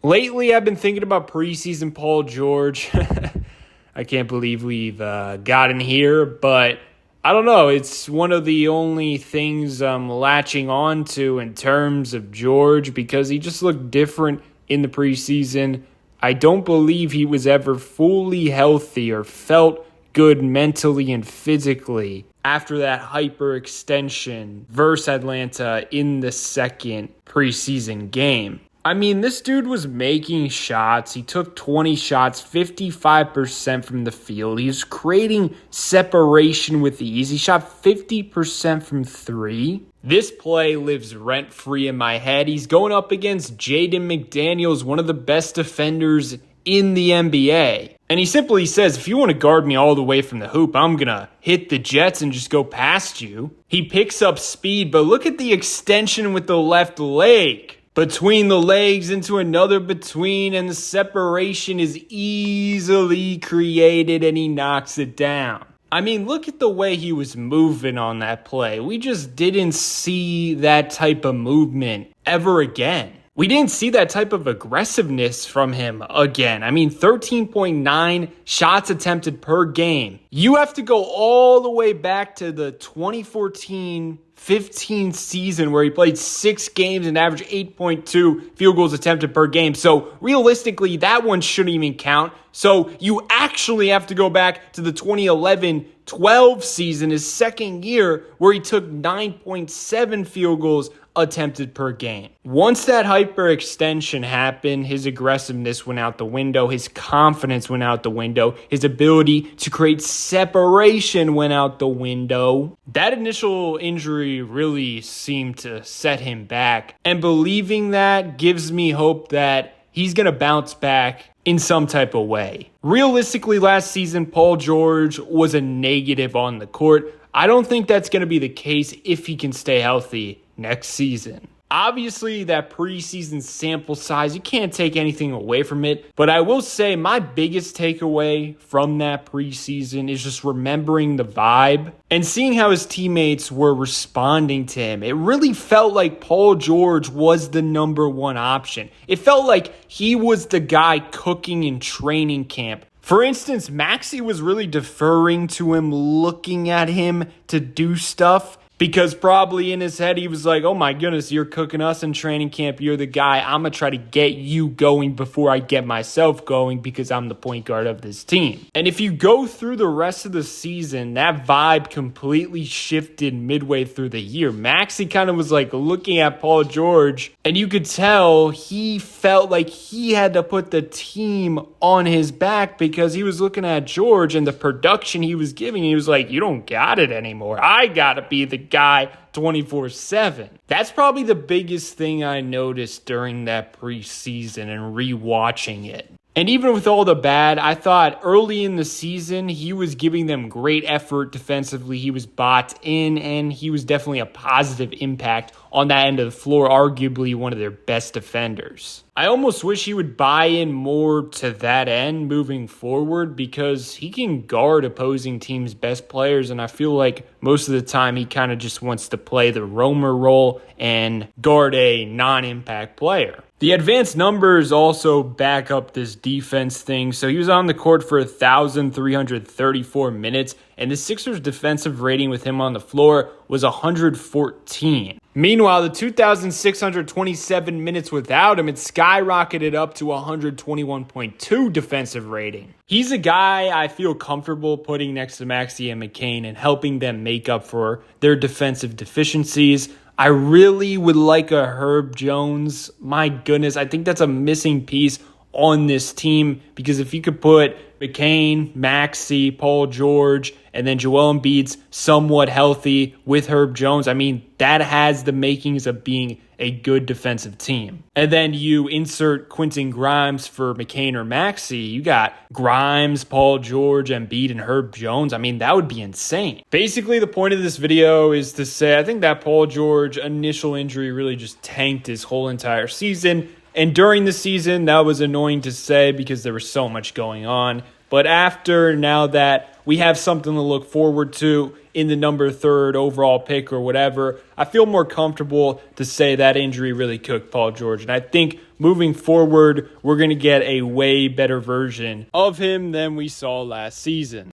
Lately, I've been thinking about preseason Paul George. I can't believe we've gotten here, but I don't know. It's one of the only things I'm latching on to in terms of George because he just looked different in the preseason. I don't believe he was ever fully healthy or felt good mentally and physically after that hyperextension versus Atlanta in the second preseason game. I mean, this dude was making shots. He took 20 shots, 55% from the field. He was creating separation with ease. He shot 50% from three. This play lives rent-free in my head. He's going up against Jaden McDaniels, one of the best defenders in the NBA. And he simply says, if you want to guard me all the way from the hoop, I'm going to hit the Jets and just go past you. He picks up speed, but look at the extension with the left leg. Between the legs into another between, and the separation is easily created, and he knocks it down. I mean, look at the way he was moving on that play. We just didn't see that type of movement ever again. We didn't see that type of aggressiveness from him again. I mean, 13.9 shots attempted per game. You have to go all the way back to the 2014-15 season where he played 6 games and averaged 8.2 field goals attempted per game. So realistically, that one shouldn't even count. So you actually have to go back to the 2011-12 season, his second year, where he took 9.7 field goals attempted per game. Once that hyperextension happened, his aggressiveness went out the window, his confidence went out the window, his ability to create separation went out the window. That initial injury really seemed to set him back, and believing that gives me hope that he's going to bounce back in some type of way. Realistically, last season, Paul George was a negative on the court. I don't think that's going to be the case if he can stay healthy next season. Obviously, that preseason sample size, you can't take anything away from it. But I will say my biggest takeaway from that preseason is just remembering the vibe and seeing how his teammates were responding to him. It really felt like Paul George was the number one option. It felt like he was the guy cooking in training camp. For instance, Maxey was really deferring to him, looking at him to do stuff. Because probably in his head, he was like, oh my goodness, you're cooking us in training camp. You're the guy. I'm going to try to get you going before I get myself going because I'm the point guard of this team. And if you go through the rest of the season, that vibe completely shifted midway through the year. Maxey kind of was like looking at Paul George, and you could tell he felt like he had to put the team on his back because he was looking at George and the production he was giving. He was like, you don't got it anymore. I got to be the guy 24/7. That's probably the biggest thing I noticed during that preseason and rewatching it. And even with all the bad, I thought early in the season, he was giving them great effort defensively. He was bought in, and he was definitely a positive impact on that end of the floor, arguably one of their best defenders. I almost wish he would buy in more to that end moving forward because he can guard opposing teams' best players, and I feel like most of the time he kind of just wants to play the roamer role and guard a non-impact player. The advanced numbers also back up this defense thing. So he was on the court for 1,334 minutes, and the Sixers' defensive rating with him on the floor was 114. Meanwhile, the 2,627 minutes without him, it skyrocketed up to 121.2 defensive rating. He's a guy I feel comfortable putting next to Maxey and McCain and helping them make up for their defensive deficiencies. I really would like a Herb Jones. My goodness, I think that's a missing piece on this team because if you could put McCain, Maxey, Paul George, and then Joel Embiid's somewhat healthy with Herb Jones, I mean, that has the makings of being a good defensive team. And then you insert Quentin Grimes for McCain or Maxey. You got Grimes, Paul George, Embiid, and Herb Jones. I mean, that would be insane. Basically, the point of this video is to say I think that Paul George initial injury really just tanked his whole entire season. And during the season, that was annoying to say because there was so much going on. But after, now that we have something to look forward to in the number 3rd overall pick or whatever, I feel more comfortable to say that injury really cooked Paul George. And I think moving forward, we're going to get a way better version of him than we saw last season.